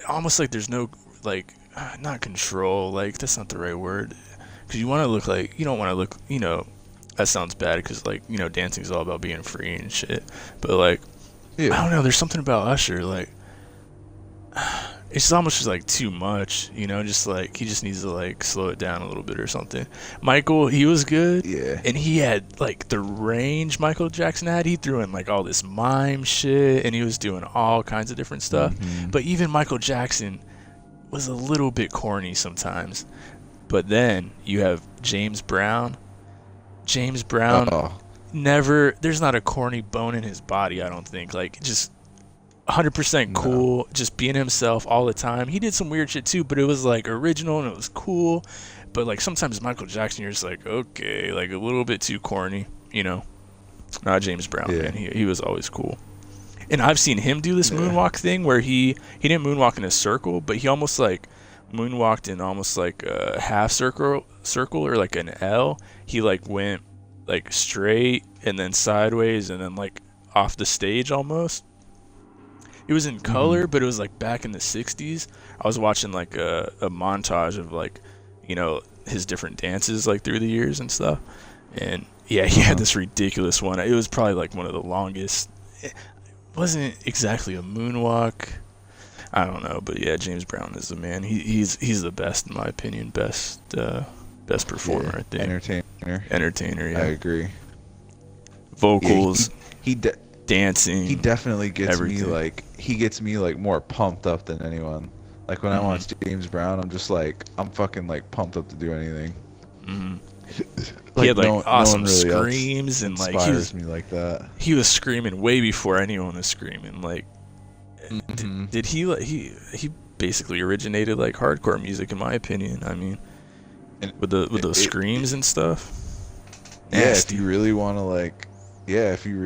almost like there's no like not control. Like that's not the right word. Because you want to look like you don't want to look. That sounds bad. Because like dancing is all about being free and shit. But like I Yeah. don't know. There's something about Usher. Like it's almost just like too much. Just like he just needs to like slow it down a little bit or something. Michael, he was good. Yeah. And he had like the range Michael Jackson had. He threw in like all this mime shit, and he was doing all kinds of different stuff. Hmm. But even Michael Jackson was a little bit corny sometimes. But then you have James Brown. James Brown Oh. never. There's not a corny bone in his body. I don't think. Like just 100% No. cool, just being himself all the time. He did some weird shit too, but it was like original and it was cool. But like sometimes Michael Jackson, you're just like, okay, like a little bit too corny. Not James Brown, Yeah. man. He was always cool. And I've seen him do this Yeah. moonwalk thing where he didn't moonwalk in a circle, but he almost like moonwalked in almost like a half circle or like an L. He like went like straight and then sideways and then like off the stage almost. It was in Hmm. color, but it was like back in the 60s. I was watching like a montage of like, his different dances like through the years and stuff. And yeah, he had Uh-huh. this ridiculous one. It was probably like one of the longest. It wasn't exactly a moonwalk. I don't know, but yeah, James Brown is the man. He's the best in my opinion. Best performer, Yeah. I think. Entertainer. Entertainer, I yeah. agree. Yeah. Vocals, He de- he dancing, definitely gets me everything. like he gets me like more pumped up than anyone. Like when I Hmm. watch James Brown, I'm just like I'm fucking like pumped up to do anything. Hmm. He Like had like no one awesome really else screams and like inspires me like that. he was screaming way before anyone was screaming. Like, Hmm. did he like he basically originated like hardcore music in my opinion. I mean, And with those it screams and stuff. yeah, if Nasty. you really want to like yeah, if you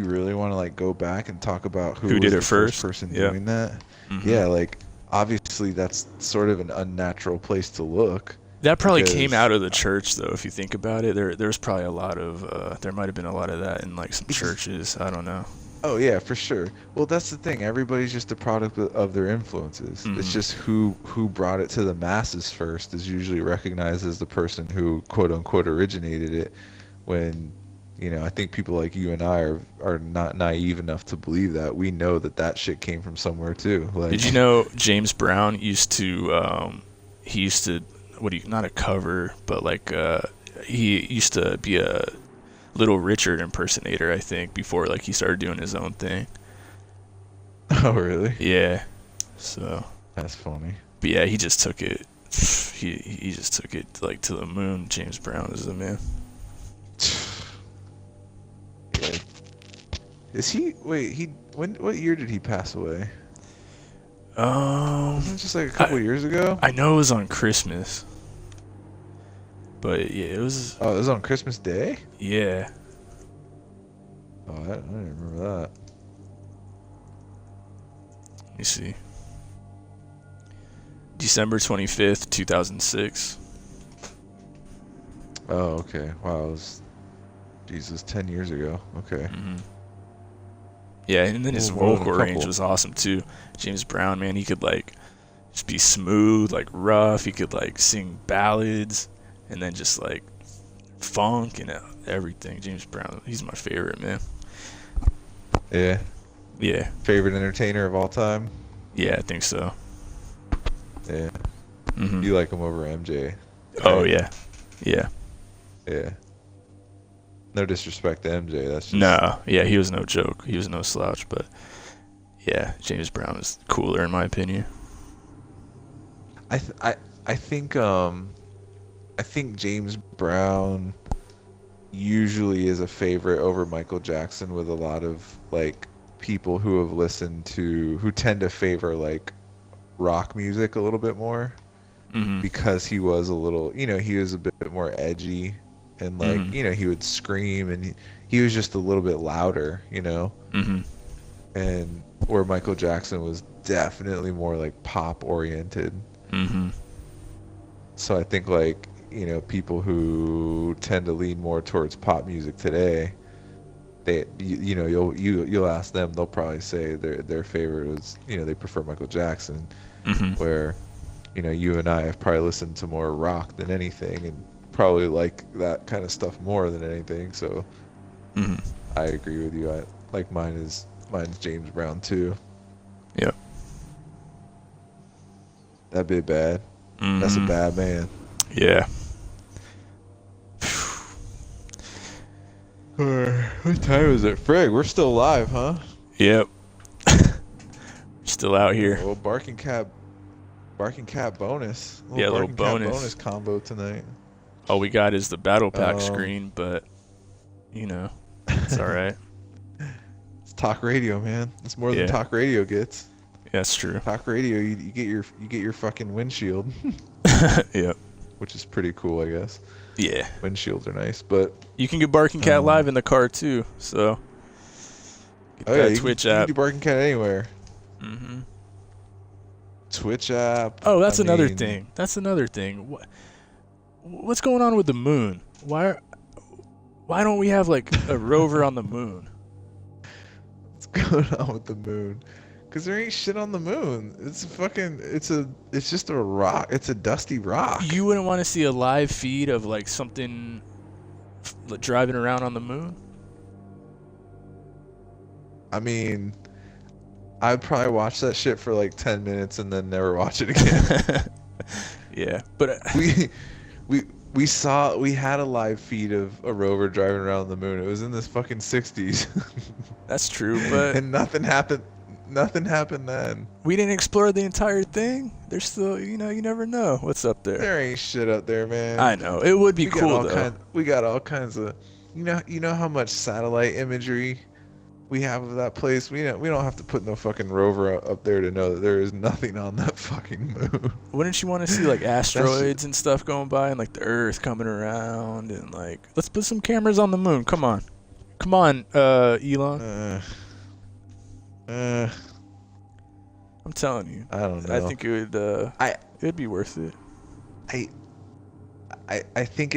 really want to like go back and talk about who Who did was it the first first? person Yeah. doing that, Hmm. yeah, like obviously that's sort of an unnatural place to look That probably came because out of the church though. If you think about it, there's probably a lot of there might have been a lot of that in like some ex- churches. I don't know. oh yeah, for sure. Well, that's the thing. Everybody's just a product of their influences. It's Hmm. just who brought it to the masses first is usually recognized as the person who quote unquote originated it. When, I think people like you and I are not naive enough to believe that. We know that that shit came from somewhere too. Did you Like, know James Brown used to he used to what do you not a cover but like he used to be a Little Richard impersonator I think before like he started doing his own thing. oh really? Yeah. So, That's funny. but yeah, he just took it. He just took it like to the moon. James Brown is the man. Yeah. Is he? Wait, he when? What year did he pass away? Um, Wasn't it just like a couple I years ago? I know it was on Christmas, but yeah, it was Oh, it was on Christmas Day. yeah. Oh, I didn't remember that. Let me see. December 25th, 2006. Oh, okay. Wow, it was Jesus, 10 years ago. Okay. Hmm. Yeah, and then his Well, more than a vocal range couple. was awesome too. James Brown, man, he could like just be smooth, like rough. He could like sing ballads, and then just like funk and everything. James Brown, he's my favorite, man. Yeah. Yeah, Favorite entertainer of all time? yeah, I think so. Yeah. Hmm. You like him over MJ? Oh right? yeah, yeah. Yeah. No disrespect to MJ. That's just No, yeah, he was no joke. He was no slouch, but yeah, James Brown is cooler in my opinion. I th- I think James Brown usually is a favorite over Michael Jackson with a lot of like people who have listened to who tend to favor like rock music a little bit more Mhm. because he was a little, he was a bit more edgy and like, Mhm. he would scream and he was just a little bit louder, Mhm. and where Michael Jackson was definitely more like pop oriented. Mhm. So I think like, people who tend to lean more towards pop music today, you'll ask them, they'll probably say their favorite was, they prefer Michael Jackson, Mhm. where, you and I have probably listened to more rock than anything and probably like that kind of stuff more than anything. So Mhm. I agree with you. I like mine's James Brown too. Yep. That'd be bad. That's a Mhm. bad man. Yeah. What time is it? Frig, we're still live, huh? Yep. Still out here. Well, Barking Cat bonus. A little Yeah, a little Barking Cat bonus. bonus combo tonight. All we got is the battle pack Um, screen, but you know, it's all right. it's talk radio, man. It's more than Yeah, talk radio gets. that's true. Talk radio, you get your fucking windshield, Yep. which is pretty cool, I guess. Yeah. Windshields are nice, but You can get Barking Cat live in the car too, so get oh yeah, that Twitch you can app. do Barking Cat anywhere. Mhm. Twitch app. Oh, I that's another mean, thing. That's another thing. What's going on with the moon? Why don't we have like a rover on the moon? what's going on with the moon? Because there ain't shit on the moon. It's just a rock. It's a dusty rock. You wouldn't want to see a live feed of like something driving around on the moon? I mean, I'd probably watch that shit for like 10 minutes and then never watch it again. Yeah, but we we we had a live feed of a rover driving around the moon. It was in this fucking 60s. that's true. But And nothing happened. Nothing happened then. we didn't explore the entire thing. There's still, you never know what's up there. There ain't shit up there, man. I know it would be We got cool all though. we got all kinds of, you know how much satellite imagery we have of that place. We don't have to put no fucking rover up there to know that there is nothing on that fucking moon. Wouldn't you want to see like asteroids and stuff going by and like the Earth coming around and like let's put some cameras on the moon. Come on, Elon. Uh, uh, I'm telling you. I don't know. I think it would. I It'd be worth it. I I think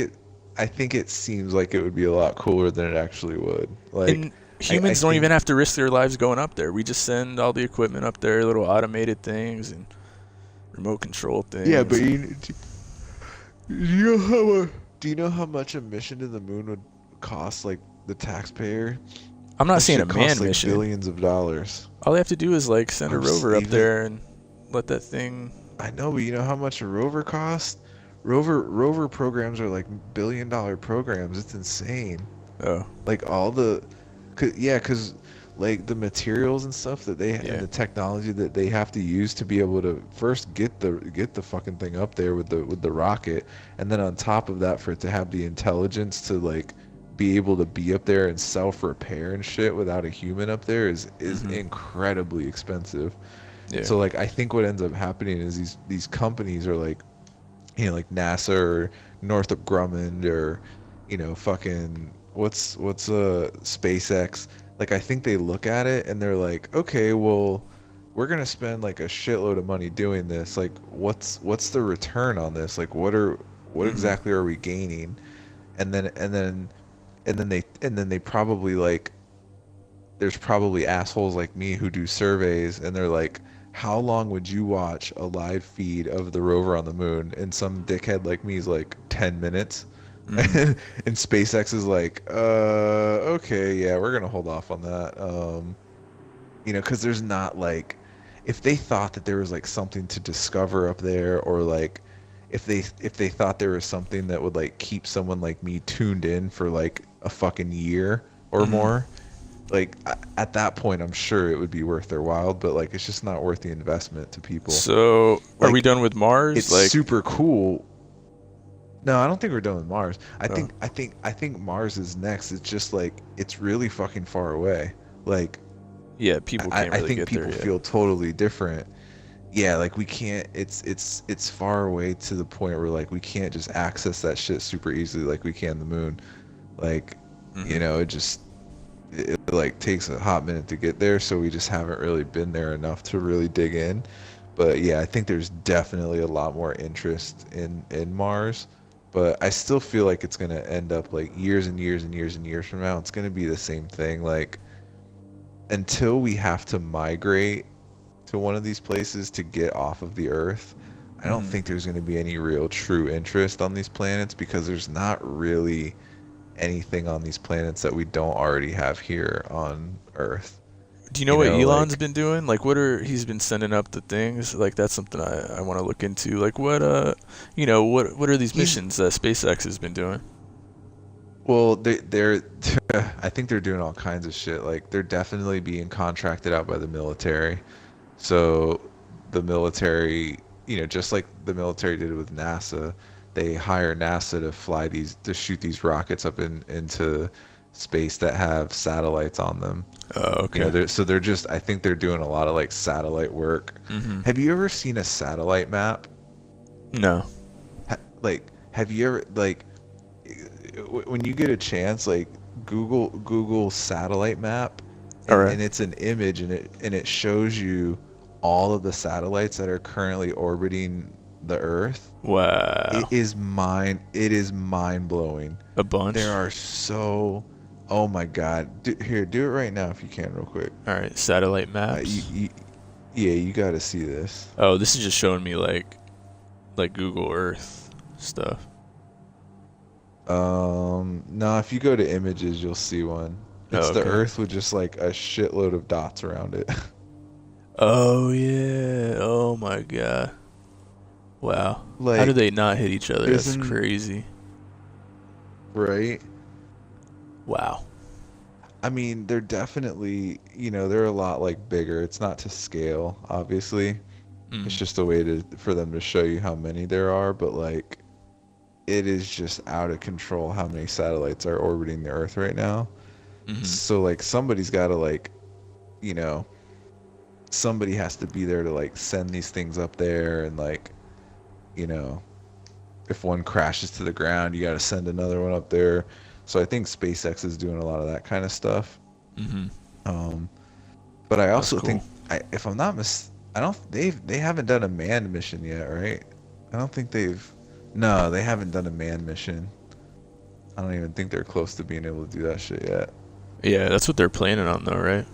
it seems like it would be a lot cooler than it actually would. Like And humans don't even have to risk their lives going up there. We just send all the equipment up there, little automated things and remote control things. yeah, but do you know how much a mission to the moon would cost, like the taxpayer? I'm not That saying a shit manned costs, like, mission. billions of dollars. All they have to do is like send a I'm just rover up even- there and let that thing. I know, but you know how much a rover costs? Rover programs are like billion-dollar programs. It's insane. Oh, Like cause like the materials and stuff that they Yeah. and the technology that they have to use to be able to first get the fucking thing up there with the rocket, and then on top of that, for it to have the intelligence to like be able to be up there and self-repair and shit without a human up there is incredibly expensive. yeah. So like I think what ends up happening is these companies are like, like NASA or Northrop Grumman or, fucking what's SpaceX. Like I think they look at it and they're like, okay, well, we're gonna spend like a shitload of money doing this. Like what's the return on this? Like what exactly are we gaining? And then they probably like, there's probably assholes like me who do surveys and they're like, how long would you watch a live feed of the rover on the moon? And some dickhead like me is like 10 minutes. And SpaceX is like, okay, yeah, we're gonna hold off on that. Because there's not like, if they thought that there was like something to discover up there, or like if they thought there was something that would like keep someone like me tuned in for like a fucking year or Hmm. more, like at that point I'm sure it would be worth their while, but like it's just not worth the investment to people. So, are we Like done with Mars? it's Like, super cool. No, I don't think we're done with Mars. oh, I think Mars is next. It's just like it's really fucking far away. Like yeah, people can't I really think get there people yet. feel totally different. Yeah, like we can't. It's far away to the point where like we can't just access that shit super easily like we can the moon. Like, Hmm. it like takes a hot minute to get there, so we just haven't really been there enough to really dig in. But yeah, I think there's definitely a lot more interest in Mars. But I still feel like it's gonna end up like years and years and years and years from now, it's gonna be the same thing. Like until we have to migrate to one of these places to get off of the Earth, I don't Hmm. think there's going to be any real true interest on these planets because there's not really anything on these planets that we don't already have here on Earth. Do you know what Elon's Like been doing? Like, he's been sending up the things? Like, that's something I want to look into. Like, what are these he's missions that SpaceX has been doing? well, they're I think they're doing all kinds of shit. Like they're definitely being contracted out by the military. So the military, just like the military did with NASA, they hire NASA to to shoot these rockets up into space that have satellites on them. Oh, okay. I think they're doing a lot of like satellite work. Hmm. Have you ever seen a satellite map? No. Have you ever like when you get a chance, like Google satellite map, All and, right. and it's an image, and it shows you all of the satellites that are currently orbiting the Earth. Wow. It is mind blowing. A bunch. There are so Oh my God. Here, do it right now if you can, real quick. All right. Satellite Uh, you, maps. you, yeah, you got to see this. Oh, this is just showing me like Google Earth stuff. No, if you go to images, you'll see one. Oh, It's the okay. Earth with just like a shitload of dots around it. Oh yeah. Oh my God. Wow. How do Like, they not hit each other? That's isn't crazy. right? Wow. I mean, they're definitely, they're a lot like bigger. It's not to scale, obviously. It's Mm. just a way for them to show you how many there are, but like it is just out of control how many satellites are orbiting the Earth right now. Mhm. So like somebody's got to like, you know, somebody has to be there to like send these things up there and like, you know, if one crashes to the ground, you got to send another one up there. So I think SpaceX is doing a lot of that kind of stuff. Mhm. Um, but I That's also cool. think if I'm not I don't they haven't done a manned mission yet, right? I don't think they've No, they haven't done a manned mission. I don't even think they're close to being able to do that shit yet. Yeah, that's what they're planning on though, right?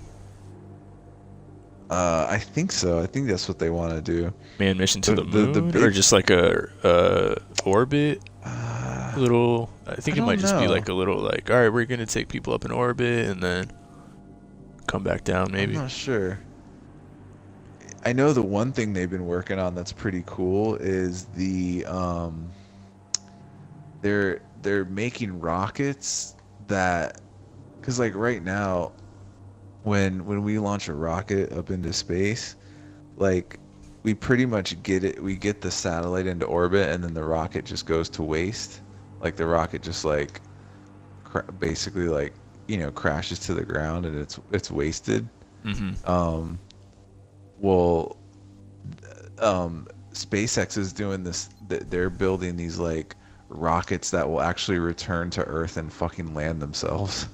I think so. I think that's what they want to do. Man, mission to The the the the moon, or big just like a orbit little. I I think it might don't just be like know. a little like, all right, we're gonna take people up in orbit and then come back down, I'm maybe. not sure. I know the one thing they've been working on that's pretty cool is they're making rockets that, because like right now when we launch a rocket up into space, like we pretty much we get the satellite into orbit and then the rocket just goes to waste. Like the rocket just like basically like, crashes to the ground and it's wasted. Mhm. Um well SpaceX is doing this. They're building these like rockets that will actually return to Earth and fucking land themselves,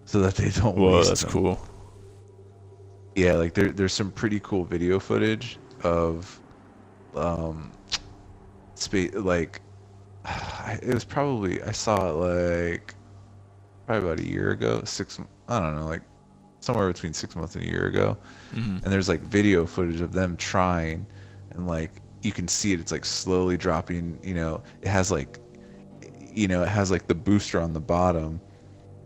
so that they don't Whoa, waste that's them. cool. Yeah, like there's some pretty cool video footage of um space like it was probably I saw it like probably about a year ago, I don't know, like somewhere between 6 months and a year ago. Mhm. And there's like video footage of them trying, and like you can see it's like slowly dropping. It has like the booster on the bottom,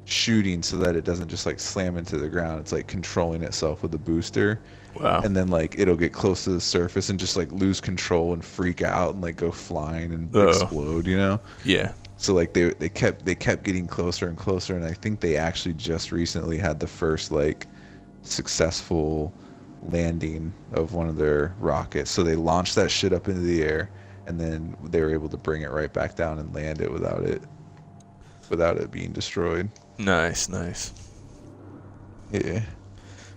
shooting so that it doesn't just like slam into the ground. It's like controlling itself with a booster, Wow. and then like it'll get close to the surface and just like lose control and freak out and like go flying and Oh. explode, you know? Yeah. So like they kept getting closer and closer, and I think they actually just recently had the first like successful landing of one of their rockets. So they launched that shit up into the air, and then they were able to bring it right back down and land it without it being destroyed. Nice, nice. Yeah.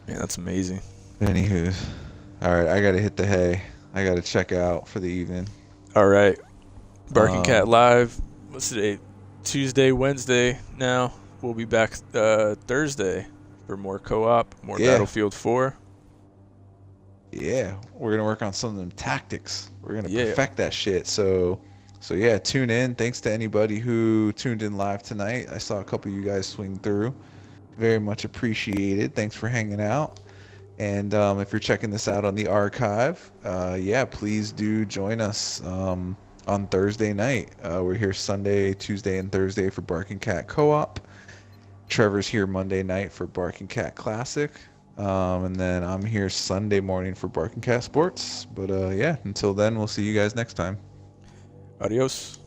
Man, that's amazing. Anywho, all right, I gotta hit the hay. I gotta check out for the evening. All right. Barking Cat Um, Live. What's today? Tuesday, Wednesday now. We'll be back Thursday for more co-op, more Yeah. Battlefield 4. Yeah, we're gonna work on some of them tactics. We're gonna Yeah. perfect that shit. So yeah, tune in. Thanks to anybody who tuned in live tonight. I saw a couple of you guys swing through. Very much appreciated. Thanks for hanging out. And if you're checking this out on the archive, yeah, please do join us on Thursday night. We're here Sunday, Tuesday, and Thursday for Barking Cat Co-op. Trevor's here Monday night for Barking Cat Classic. And then I'm here Sunday morning for Barking Cat Sports. But yeah, until then, we'll see you guys next time. Adios.